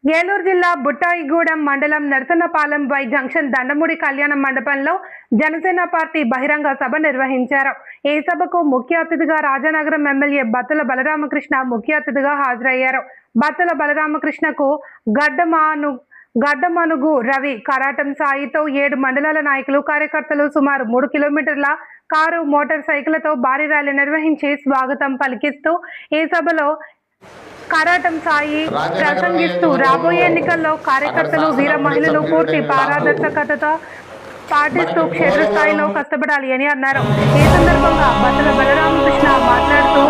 ఏలూరు జిల్లా బుట్టాయిగూడెం మండలం Narasannapalem Y junction Dandamudi కళ్యాణ మండపంలో జనసేన పార్టీ బహిరంగ సభ నిర్వహించారు. ఈ సభకు ముఖ్య అతిథిగా రాజానగరం ఎమ్మెల్యే బత్తుల బలరామకృష్ణ ముఖ్య అతిథిగా హాజరయ్యారు. బత్తుల బలరామకృష్ణకు గడ్డమనుగు రవి, కరాటం సాయితో 7 మండలాల నాయకులు కార్యకర్తలు సుమారు 3 కిలోమీటర్ల కారు మోటార్ సైకిళ్లతో భారీ ర్యాలీ నిర్వహించి స్వాగతం పలికిస్తూ ఈ సభలో కరాటం సాయి ప్రసంగిస్తూ రాబోయే ఎన్నికల్లో కార్యకర్తలు వీర మహిళలు పూర్తి పారదర్శకతతో పాటిస్తూ క్షేత్రస్థాయిలో కష్టపడాలి అని అన్నారు. ఈ సందర్భంగా బత్తుల బలరామకృష్ణ మాట్లాడుతూ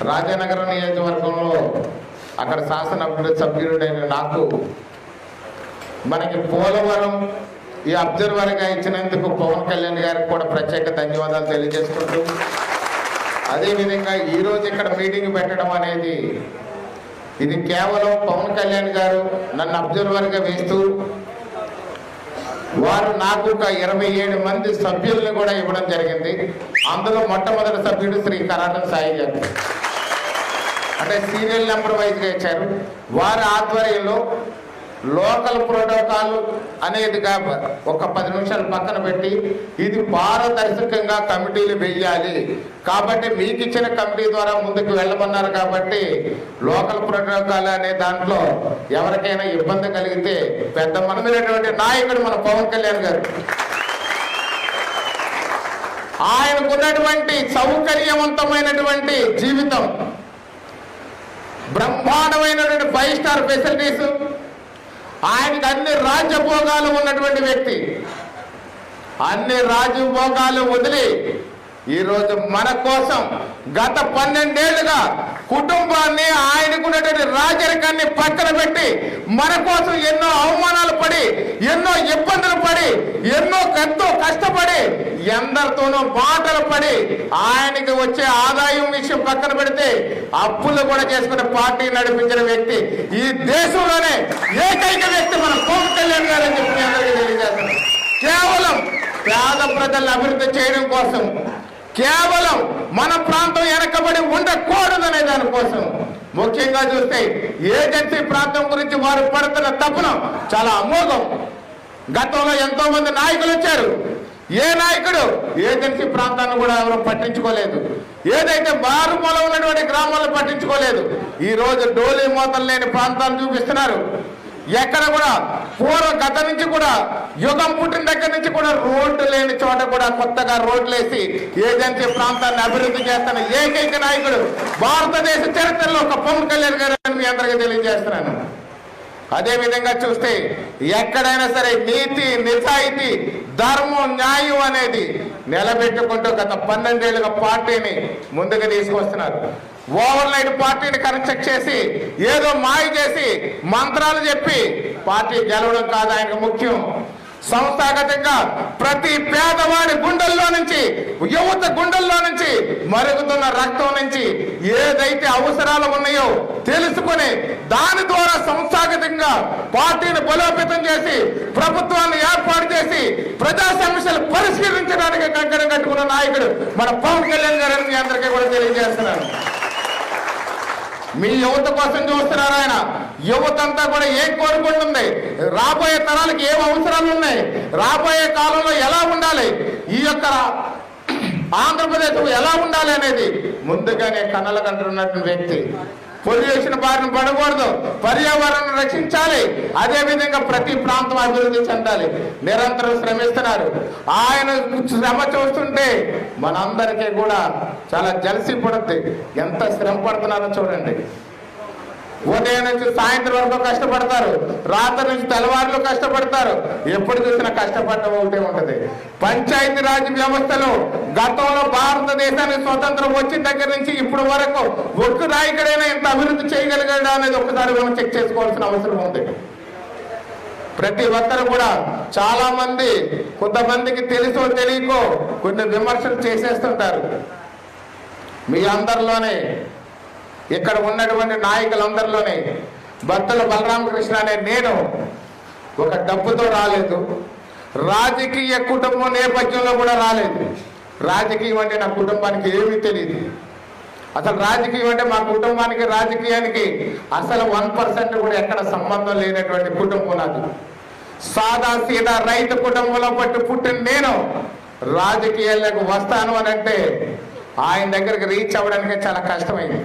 రాజానగరం నియోజకవర్గంలో అక్కడ శాసన సభ్యుడైన నాకు మనకి పోలవరం ఈ అబ్జర్వర్గా ఇచ్చినందుకు పవన్ కళ్యాణ్ గారికి కూడా ప్రత్యేక ధన్యవాదాలు తెలియజేసుకుంటూ, అదేవిధంగా ఈరోజు ఇక్కడ మీటింగ్ పెట్టడం అనేది ఇది కేవలం పవన్ కళ్యాణ్ గారు నన్ను అబ్జర్వర్గా వేస్తూ వారు నాకు ఒక 27 మంది సభ్యులను కూడా ఇవ్వడం జరిగింది. అందులో మొట్టమొదటి సభ్యుడు శ్రీ కరాటం సాయి గారు, అంటే సీరియల్ నెంబర్ వైజ్గా ఇచ్చారు. వారి ఆధ్వర్యంలో లోకల్ ప్రోటోకాల్ అనేది ఒక 10 నిమిషాలు పక్కన పెట్టి ఇది పారదర్శకంగా కమిటీలు వేయాలి కాబట్టి మీకు ఇచ్చిన కమిటీ ద్వారా ముందుకు వెళ్ళమన్నారు. కాబట్టి లోకల్ ప్రోటోకాల్ అనే దాంట్లో ఎవరికైనా ఇబ్బంది కలిగితే పెద్ద మనమైనటువంటి నాయకుడు మన పవన్ కళ్యాణ్ గారు, ఆయనకున్నటువంటి సౌకర్యవంతమైనటువంటి జీవితం, బ్రహ్మాండమైనటువంటి 5 స్టార్ ఫెసిలిటీస్, ఆయనకు అన్ని రాజ్యభోగాలు ఉన్నటువంటి వ్యక్తి. అన్ని రాజభోగాలు వదిలి ఈరోజు మన కోసం గత 12 ఏళ్లుగా కుటుంబాన్ని, ఆయనకున్నటువంటి రాజరికాన్ని పక్కన పెట్టి మన కోసం ఎన్నో అవమానాలు పడి, ఎన్నో ఇబ్బందులు పడి, ఎంతో కష్టపడి, ఎందరితోనూ మాటలు పడి, ఆయనకి వచ్చే ఆదాయం విషయం పక్కన పెడితే అప్పులు కూడా చేసుకునే పార్టీ నడిపించిన వ్యక్తి, ఈ దేశంలోనే ఏకైక వ్యక్తి మన పవన్ కళ్యాణ్ గారు అని చెప్పి అందరికీ తెలియజేస్తున్నాం. కేవలం పేద ప్రజలను అభివృద్ధి చేయడం కోసం, కేవలం మన ప్రాంతం వెనకబడి ఉండకూడదనే దానికోసం, ముఖ్యంగా చూస్తే ఏజెన్సీ ప్రాంతం గురించి వారు పడుతున్న తప్పున చాలా అమోఘం. గతంలో ఎంతో మంది నాయకులు వచ్చారు, ఏ నాయకుడు ఏజెన్సీ ప్రాంతాన్ని కూడా ఎవరు పట్టించుకోలేదు. ఏదైతే మారుమూల ఉన్నటువంటి గ్రామాలను పట్టించుకోలేదు. ఈ రోజు డోలీ మోతలు లేని ప్రాంతాలు చూపిస్తున్నారు. ఎక్కడ కూడా గత నుంచి కూడా యుగం పుట్టిన దగ్గర నుంచి కూడా రోడ్డు లేని చోట కూడా కొత్తగా రోడ్లు వేసి ఏజెన్సీ ప్రాంతాన్ని అభివృద్ధి చేస్తున్న ఏకైక నాయకుడు భారతదేశ చరిత్రలో ఒక పవన్ కళ్యాణ్ గారు మీ అందరికీ తెలియజేస్తున్నాను. అదేవిధంగా చూస్తే ఎక్కడైనా సరే నీతి, నిజాయితీ, ధర్మం, న్యాయం అనేది నిలబెట్టుకుంటూ గత 12 ఏళ్ళుగా పార్టీని ముందుకు తీసుకొస్తున్నారు. ఓవర్ నైట్ పార్టీని కన్స్ట్రక్ట్ చేసి ఏదో మాయ చేసి మంత్రాలు చెప్పి పార్టీ గెలవడం కాదు ఆయనకు ముఖ్యం. సంస్థాగతంగా ప్రతి పేదవాడి గుండెల్లో నుంచి, యువత గుండెల్లో నుంచి మరుగుతున్న రక్తం నుంచి ఏదైతే అవసరాలు ఉన్నాయో తెలుసుకుని దాని ద్వారా సంస్థాగతంగా పార్టీని బలోపేతం చేసి ప్రభుత్వాన్ని ఏర్పాటు చేసి ప్రజా సమస్యలు పరిష్కరించడానికి కంకణం కట్టుకున్న నాయకుడు మన పవన్ కళ్యాణ్ గారని మీ అందరికీ కూడా తెలియజేస్తున్నాను. మీ యువత కోసం చూస్తున్నారు ఆయన. యువత అంతా కూడా ఏం కోరుకుంటుంది, రాబోయే తరాలకు ఏం అవసరాలు ఉన్నాయి, రాబోయే కాలంలో ఎలా ఉండాలి, ఈ యొక్క ఆంధ్రప్రదేశ్ ఎలా ఉండాలి అనేది ముందుగానే కన్నలు కంటున్నటువంటి వ్యక్తి. పొల్యూషన్ బారిన పడకూడదు, పర్యావరణం రక్షించాలి, అదేవిధంగా ప్రతి ప్రాంతం అభివృద్ధి చెందాలి. నిరంతరం శ్రమిస్తున్నారు. ఆయన శ్రమ చూస్తుంటే మనందరికీ కూడా చాలా జలసి పడుద్ది. ఎంత శ్రమ పడుతున్నారో చూడండి. ఉదయం నుంచి సాయంత్రం వరకు కష్టపడతారు, రాత్రి నుంచి తెల్లవారులు కష్టపడతారు. ఎప్పుడు చూసినా కష్టపడటం ఒకటే ఉంటది. పంచాయతీ రాజ్ వ్యవస్థలో గతంలో భారతదేశానికి స్వతంత్రం వచ్చిన దగ్గర నుంచి ఇప్పుడు వరకు ఒక్క నాయకుడైనా ఇంత అభివృద్ధి చేయగలిగాడు అనేది ఒకసారి మనం చెక్ చేసుకోవాల్సిన అవసరం ఉంది. ప్రతి ఒక్కరు కూడా చాలా మంది, కొంతమందికి తెలుసో తెలియకో కొన్ని విమర్శలు చేసేస్తుంటారు. మీ అందరిలోనే, ఇక్కడ ఉన్నటువంటి నాయకులందరిలోనే బత్తుల బలరామకృష్ణ అనే నేను ఒక డబ్బుతో రాలేదు, రాజకీయ కుటుంబం నేపథ్యంలో కూడా రాలేదు. రాజకీయం అంటే నా కుటుంబానికి ఏమీ తెలియదు. అసలు రాజకీయం అంటే మా కుటుంబానికి, రాజకీయానికి అసలు 1% కూడా ఎక్కడ సంబంధం లేనటువంటి కుటుంబం నాది. సాదా సీదా రైతు కుటుంబంలో పుట్టిన నేను రాజకీయాలకు వస్తాను అని అంటే ఆయన దగ్గరికి రీచ్ అవ్వడానికి చాలా కష్టమైంది.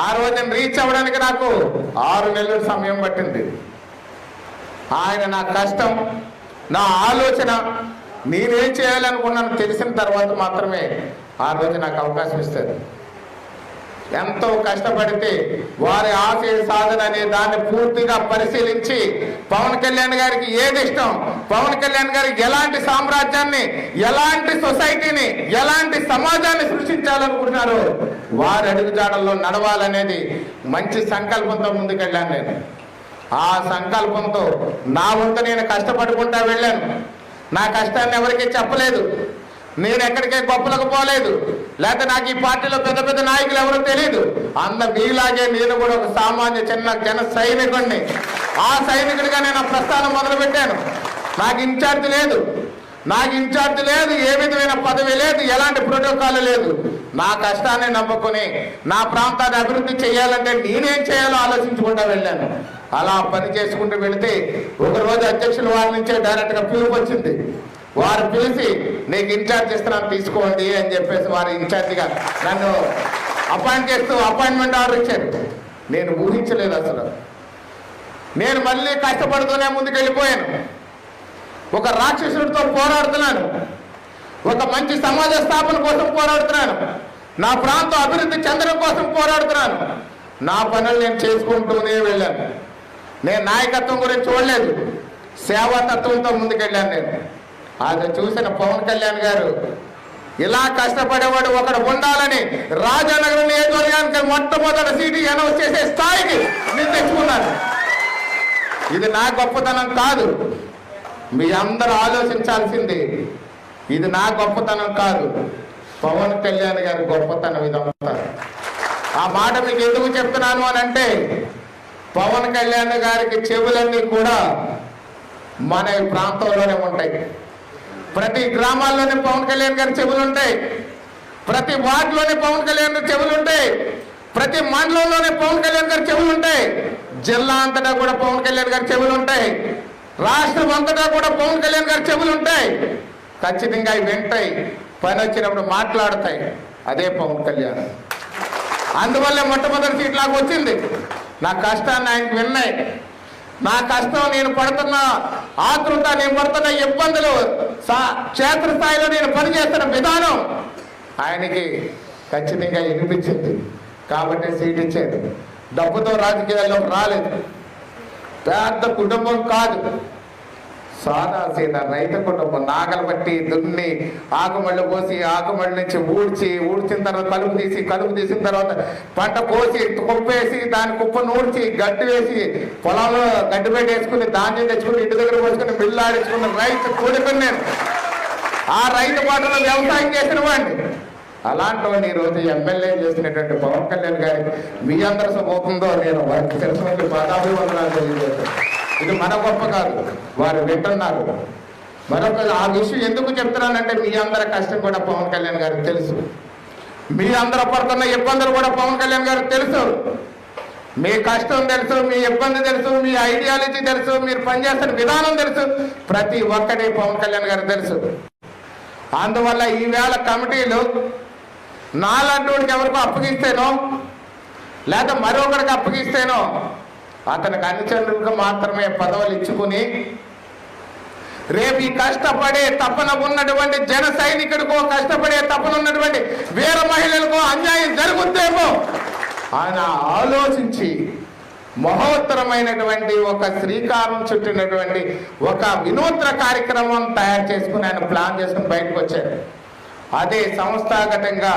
ఆ రోజు రీచ్ అవ్వడానికి నాకు 6 నెలల సమయం పట్టింది. ఆయన నా కష్టం, నా ఆలోచన, నేనేం చేయాలనుకున్నాను తెలిసిన తర్వాత మాత్రమే ఆ రోజు నాకు అవకాశం ఇస్తారు. ఎంతో కష్టపడితే వారి ఆశయ సాధన అనే దాన్ని పూర్తిగా పరిశీలించి పవన్ కళ్యాణ్ గారికి ఏది ఇష్టం, పవన్ కళ్యాణ్ గారికి ఎలాంటి సామ్రాజ్యాన్ని, ఎలాంటి సొసైటీని, ఎలాంటి సమాజాన్ని సృష్టించాలనుకుంటున్నారో వారి అడుగుజాడల్లో నడవాలనేది మంచి సంకల్పంతో ముందుకెళ్ళాను నేను. ఆ సంకల్పంతో నా వంతు నేను కష్టపడుకుంటా వెళ్ళాను. నా కష్టాన్ని ఎవరికీ చెప్పలేదు. నేను ఎక్కడికే గొప్పలకు పోలేదు, లేకపోతే నాకు ఈ పార్టీలో పెద్ద పెద్ద నాయకులు ఎవరో తెలియదు. మీలాగే నేను కూడా ఒక సామాన్య చిన్న జన సైనికుడిని. ఆ సైనికుడిగా నేను ప్రస్థానం మొదలుపెట్టాను. నాకు ఇన్ఛార్జ్ లేదు, ఏ విధమైన పదవి లేదు, ఎలాంటి ప్రోటోకాల్ లేదు. నా కష్టాన్ని నమ్ముకుని నా ప్రాంతాన్ని అభివృద్ధి చేయాలంటే నేనేం చేయాలో ఆలోచించుకుంటూ వెళ్ళాను. అలా పని చేసుకుంటూ వెళితే ఒకరోజు అధ్యక్షుల వారి నుంచే డైరెక్ట్గా పిలుపు వచ్చింది. వారు పిలిచి నీకు ఇన్ఛార్జ్ ఇస్తున్నాను తీసుకోండి అని చెప్పేసి వారు ఇన్ఛార్జిగా నన్ను అపాయింట్ చేస్తూ అపాయింట్మెంట్ ఆర్డర్ ఇచ్చారు. నేను ఊహించలేదు అసలు. నేను మళ్ళీ కష్టపడుతూనే ముందుకు వెళ్ళిపోయాను. ఒక రాక్షసుడితో పోరాడుతున్నాను, ఒక మంచి సమాజ స్థాపన కోసం పోరాడుతున్నాను, నా ప్రాంతం అభివృద్ధి చెందడం కోసం పోరాడుతున్నాను. నా పనులు నేను చేసుకుంటూనే వెళ్ళాను. నేను నాయకత్వం గురించి చూడలేదు, సేవాతత్వంతో ముందుకెళ్ళాను నేను. అది చూసిన పవన్ కళ్యాణ్ గారు ఇలా కష్టపడేవాడు ఒకడు ఉండాలని రాజానగరం నియోజకవర్గానికి మొట్టమొదటి సీటు అనౌన్స్ చేసే స్థాయికి నేను తెచ్చుకున్నాను. ఇది నా గొప్పతనం కాదు, మీ అందరూ ఆలోచించాల్సింది. ఇది నా గొప్పతనం కాదు, పవన్ కళ్యాణ్ గారి గొప్పతనం ఇదంతా. ఆ మాట మీకు ఎందుకు చెప్తున్నాను అని అంటే, పవన్ కళ్యాణ్ గారికి చెవులన్నీ కూడా మన ప్రాంతంలోనే ఉంటాయి. ప్రతి గ్రామాల్లోనే పవన్ కళ్యాణ్ గారి చెవులు ఉంటాయి, ప్రతి వార్డులోనే పవన్ కళ్యాణ్ గారి చెవులు ఉంటాయి, ప్రతి మండలంలోనే పవన్ కళ్యాణ్ గారి చెవులు ఉంటాయి, జిల్లా అంతటా కూడా పవన్ కళ్యాణ్ గారి చెవులు ఉంటాయి, రాష్ట్రం అంతటా కూడా పవన్ కళ్యాణ్ గారి చెవులు ఉంటాయి. ఖచ్చితంగా అవి వింటాయి, పని వచ్చినప్పుడు మాట్లాడతాయి. అదే పవన్ కళ్యాణ్. అందువల్లే మొట్టమొదటి సీట్ నాకు వచ్చింది. నా కష్టాన్ని ఆయనకు విన్నాయి. నా కష్టం, నేను పడుతున్న ఆతృత, నేను పడుతున్న ఇబ్బందులు, క్షేత్రస్థాయిలో నేను పనిచేస్తున్న విధానం ఆయనకి ఖచ్చితంగా వినిపించింది. కాబట్టి సీట్ ఇచ్చారు. డబ్బుతో రాజకీయాల్లో రాలేదు. పెద్ద కుటుంబం కాదు, సాదా సీదా రైతు కుటుంబం. నాగలు పట్టి దున్ని ఆకుమళ్ళు పోసి ఆకుమళ్ళ నుంచి ఊడ్చిన తర్వాత కలుపు తీసిన తర్వాత పంట కోసి కుప్పేసి దాని కుప్పను ఊడ్చి గడ్డి వేసి పొలంలో గడ్డి పెట్టేసుకుని ధాన్యం తెచ్చుకుని ఇంటి దగ్గర పోసుకుని బిల్లు ఆడించుకున్న రైతు కూడుకుని నేను ఆ రైతు పాటలో వ్యవసాయం చేసిన వాడిని. అలాంటి వాడిని ఈరోజు ఎమ్మెల్యే చేసినటువంటి పవన్ కళ్యాణ్ గారి మీ అందరి సమూహంలో నేను వారికి తెలిసినటువంటి పాదాభివందనాలు తెలియజేస్తాను. ఇది మన గొప్ప కాదు, వారు వింటున్నారు. మరొక ఆ విషయం ఎందుకు చెప్తున్నానంటే మీ అందరి కష్టం కూడా పవన్ కళ్యాణ్ గారికి తెలుసు, మీ అందరూ పడుతున్న ఇబ్బందులు కూడా పవన్ కళ్యాణ్ గారికి తెలుసు. మీ కష్టం తెలుసు, మీ ఇబ్బంది తెలుసు, మీ ఐడియాలజీ తెలుసు, మీరు పనిచేస్తున్న విధానం తెలుసు, ప్రతి ఒక్కటి పవన్ కళ్యాణ్ గారికి తెలుసు. అందువల్ల ఈవేళ కమిటీలు నాలంటోడికి ఎవరికో అప్పగిస్తేనో లేదా మరొకరికి అప్పగిస్తేనో అతనికి అనుచరులకు మాత్రమే పదవులు ఇచ్చుకుని రేపు ఈ కష్టపడే తపన ఉన్నటువంటి జన సైనికుడికో కష్టపడే తపన ఉన్నటువంటి వీర మహిళలకో అన్యాయం జరుగుతుందేమో ఆయన ఆలోచించి మహోత్తరమైనటువంటి ఒక శ్రీకారం చుట్టినటువంటి ఒక వినూత్న కార్యక్రమం తయారు చేసుకుని ఆయన ప్లాన్ చేసుకుని బయటకు వచ్చారు. అదే సంస్థాగతంగా